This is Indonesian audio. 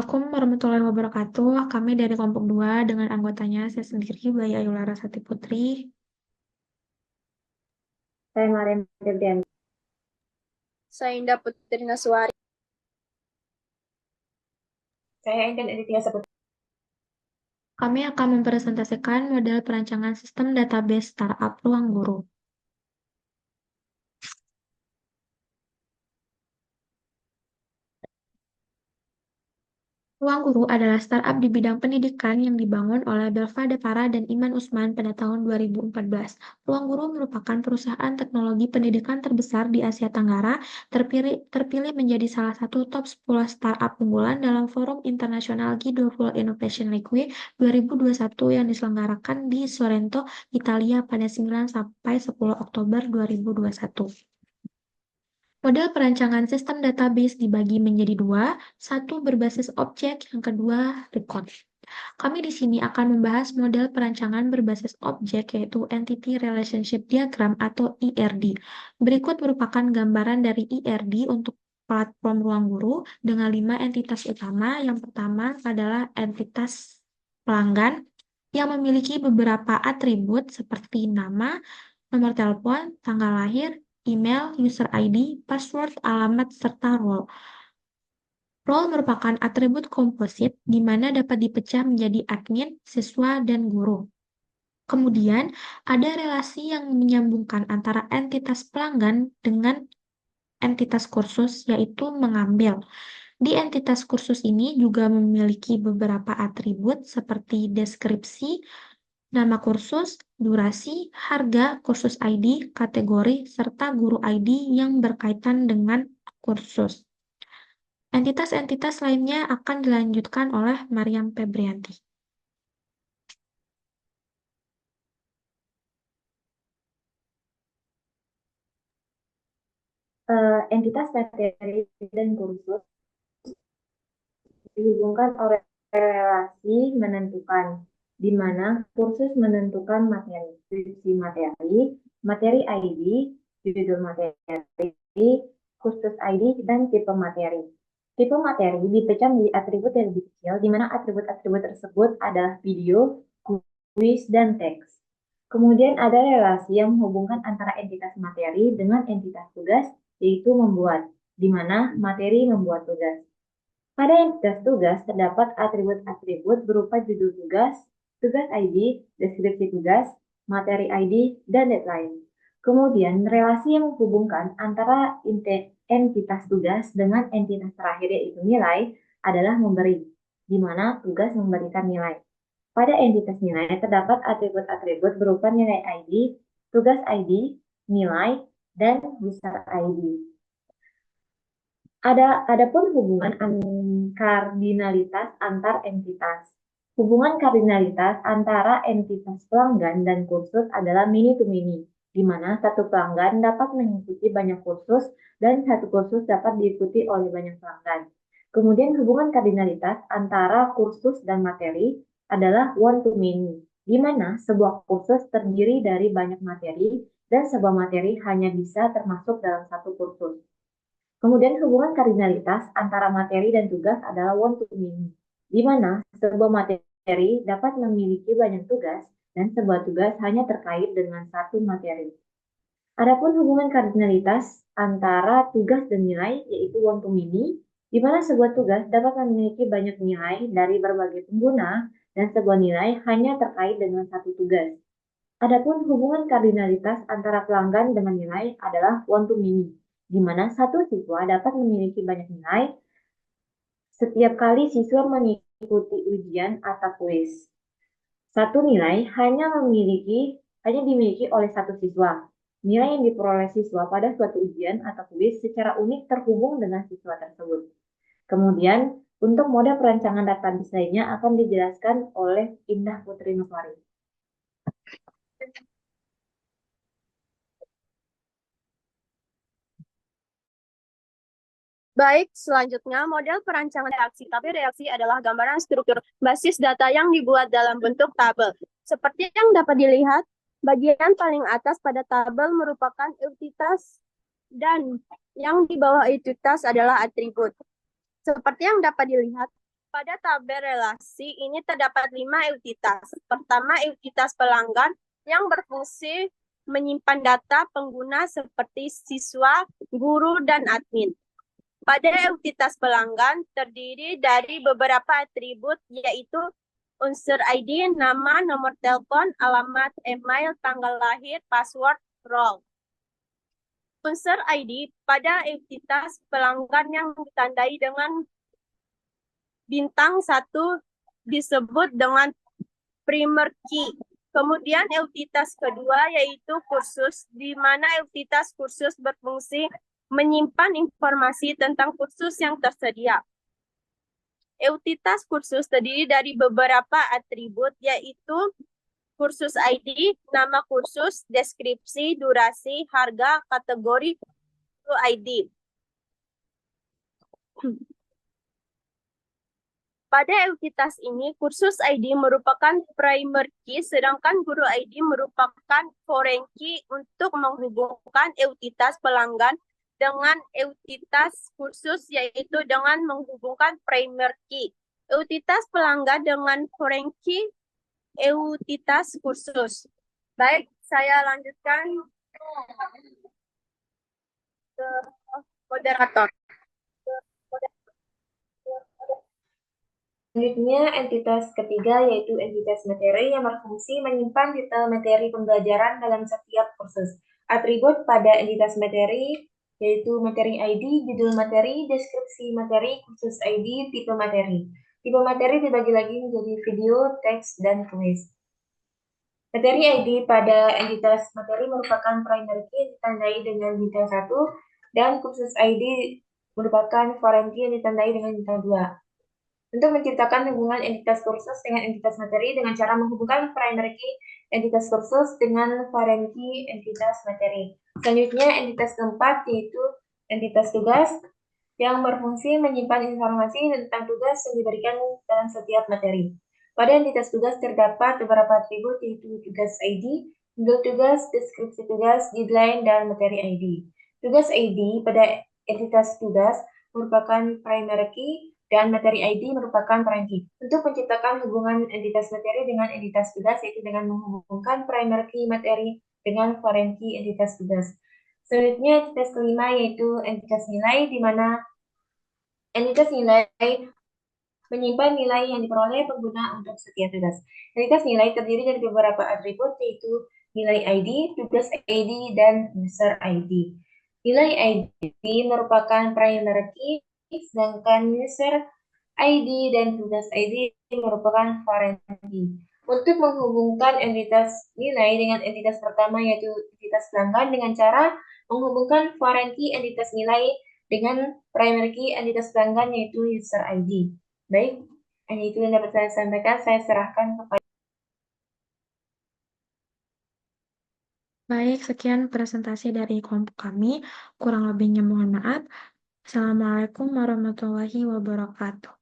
Assalamualaikum warahmatullahi wabarakatuh. Kami dari kelompok 2 dengan anggotanya saya sendiri, Bayi Ayu Larasati Putri. Saya Mariam Febrian. Saya Indah Putri Nasuari. Saya Intan Aditya Saputra. Kami akan mempresentasikan model perancangan sistem database startup Ruang Guru. Ruang Guru adalah startup di bidang pendidikan yang dibangun oleh Belva Depara dan Iman Usman pada tahun 2014. Ruang Guru merupakan perusahaan teknologi pendidikan terbesar di Asia Tenggara, terpilih menjadi salah satu top 10 startup unggulan dalam Forum Internasional G20 Innovation Week 2021 yang diselenggarakan di Sorrento, Italia pada 9 sampai 10 Oktober 2021. Model perancangan sistem database dibagi menjadi dua, satu berbasis objek, yang kedua record. Kami di sini akan membahas model perancangan berbasis objek, yaitu Entity Relationship Diagram atau ERD. Berikut merupakan gambaran dari ERD untuk platform Ruang Guru dengan 5 entitas utama. Yang pertama adalah entitas pelanggan yang memiliki beberapa atribut seperti nama, nomor telepon, tanggal lahir, email, user ID, password, alamat, serta role. Role merupakan atribut komposit di mana dapat dipecah menjadi admin, siswa, dan guru. Kemudian, ada relasi yang menyambungkan antara entitas pelanggan dengan entitas kursus, yaitu mengambil. Di entitas kursus ini juga memiliki beberapa atribut seperti deskripsi, nama kursus, durasi, harga, kursus ID, kategori, serta guru ID yang berkaitan dengan kursus. Entitas-entitas lainnya akan dilanjutkan oleh Mariam Febrianti. Entitas materi dan kursus dihubungkan oleh relasi menentukan, di mana kursus menentukan materi, deskripsi materi, materi ID, judul materi, kursus ID, dan tipe materi. Tipe materi dipecah menjadi atribut yang lebih kecil, di mana atribut-atribut tersebut adalah video, kuis, dan teks. Kemudian ada relasi yang menghubungkan antara entitas materi dengan entitas tugas, yaitu membuat, di mana materi membuat tugas. Pada entitas tugas terdapat atribut-atribut berupa judul tugas, tugas ID, deskripsi tugas, materi ID, dan deadline. Kemudian, relasi yang menghubungkan antara entitas tugas dengan entitas terakhir yaitu nilai adalah memberi, di mana tugas memberikan nilai. Pada entitas nilai terdapat atribut-atribut berupa nilai ID, tugas ID, nilai, dan user ID. Adapun hubungan kardinalitas antar entitas. Hubungan kardinalitas antara entitas pelanggan dan kursus adalah many to many, di mana satu pelanggan dapat mengikuti banyak kursus dan satu kursus dapat diikuti oleh banyak pelanggan. Kemudian hubungan kardinalitas antara kursus dan materi adalah one to many, di mana sebuah kursus terdiri dari banyak materi dan sebuah materi hanya bisa termasuk dalam satu kursus. Kemudian hubungan kardinalitas antara materi dan tugas adalah one to many, di mana sebuah materi dapat memiliki banyak tugas dan sebuah tugas hanya terkait dengan satu materi. Adapun hubungan kardinalitas antara tugas dan nilai yaitu one to many, di mana sebuah tugas dapat memiliki banyak nilai dari berbagai pengguna dan sebuah nilai hanya terkait dengan satu tugas. Adapun hubungan kardinalitas antara pelanggan dengan nilai adalah one to many, di mana satu siswa dapat memiliki banyak nilai setiap kali siswa mengikuti ujian atau kuis. Satu nilai hanya dimiliki oleh satu siswa. Nilai yang diperoleh siswa pada suatu ujian atau kuis secara unik terhubung dengan siswa tersebut. Kemudian, untuk mode perancangan database lainnya akan dijelaskan oleh Indah Putri Nuswari. Baik, selanjutnya model perancangan reaksi. Tapi reaksi adalah gambaran struktur basis data yang dibuat dalam bentuk tabel. Seperti yang dapat dilihat, bagian paling atas pada tabel merupakan entitas dan yang di bawah entitas adalah atribut. Seperti yang dapat dilihat, Pada tabel relasi ini terdapat 5 entitas. Pertama, entitas pelanggan yang berfungsi menyimpan data pengguna seperti siswa, guru, dan admin. Pada entitas pelanggan terdiri dari beberapa atribut yaitu unsur ID, nama, nomor telepon, alamat, email, tanggal lahir, password, role. Unsur ID pada entitas pelanggan yang ditandai dengan bintang 1 disebut dengan primer key. Kemudian entitas kedua yaitu kursus, di mana entitas kursus berfungsi menyimpan informasi tentang kursus yang tersedia. Entitas kursus terdiri dari beberapa atribut yaitu kursus ID, nama kursus, deskripsi, durasi, harga, kategori, guru ID. Pada entitas ini, kursus ID merupakan primer key, sedangkan guru ID merupakan foreign key untuk menghubungkan entitas pelanggan dengan entitas kursus, yaitu dengan menghubungkan primer key. Entitas pelanggan dengan foreign key, entitas kursus. Baik, saya lanjutkan ke moderator. Selanjutnya, entitas ketiga yaitu entitas materi yang berfungsi menyimpan detail materi pembelajaran dalam setiap kursus. Atribut pada entitas materi yaitu materi ID, judul materi, deskripsi materi, kursus ID, tipe materi. Tipe materi dibagi lagi menjadi video, teks, dan tulis. Materi ID pada entitas materi merupakan primary key yang ditandai dengan bintang 1 dan kursus ID merupakan foreign key yang ditandai dengan bintang 2. Untuk menciptakan hubungan entitas kursus dengan entitas materi dengan cara menghubungkan primary key entitas kursus dengan foreign key entitas materi. Selanjutnya, entitas keempat yaitu entitas tugas yang berfungsi menyimpan informasi tentang tugas yang diberikan dalam setiap materi. Pada entitas tugas terdapat beberapa atribut yaitu tugas ID, judul tugas, deskripsi tugas, deadline, dan materi ID. Tugas ID pada entitas tugas merupakan primary key dan materi ID merupakan foreign key. Untuk menciptakan hubungan entitas materi dengan entitas tugas yaitu dengan menghubungkan primary key materi dengan foreign key entitas tugas. Selanjutnya, entitas kelima yaitu entitas nilai, di mana entitas nilai menyimpan nilai yang diperoleh pengguna untuk setiap tugas. Entitas nilai terdiri dari beberapa atribut yaitu nilai ID, tugas ID, dan user ID. Nilai ID merupakan primary key, sedangkan user ID dan tugas ID merupakan foreign key. Untuk menghubungkan entitas nilai dengan entitas pertama yaitu entitas pelanggan dengan cara menghubungkan foreign key entitas nilai dengan primary key entitas pelanggan yaitu user ID. Baik, hanya itu yang dapat saya sampaikan. Saya serahkan kepada. Baik, sekian presentasi dari kelompok kami. Kurang lebihnya mohon maaf. Assalamualaikum warahmatullahi wabarakatuh.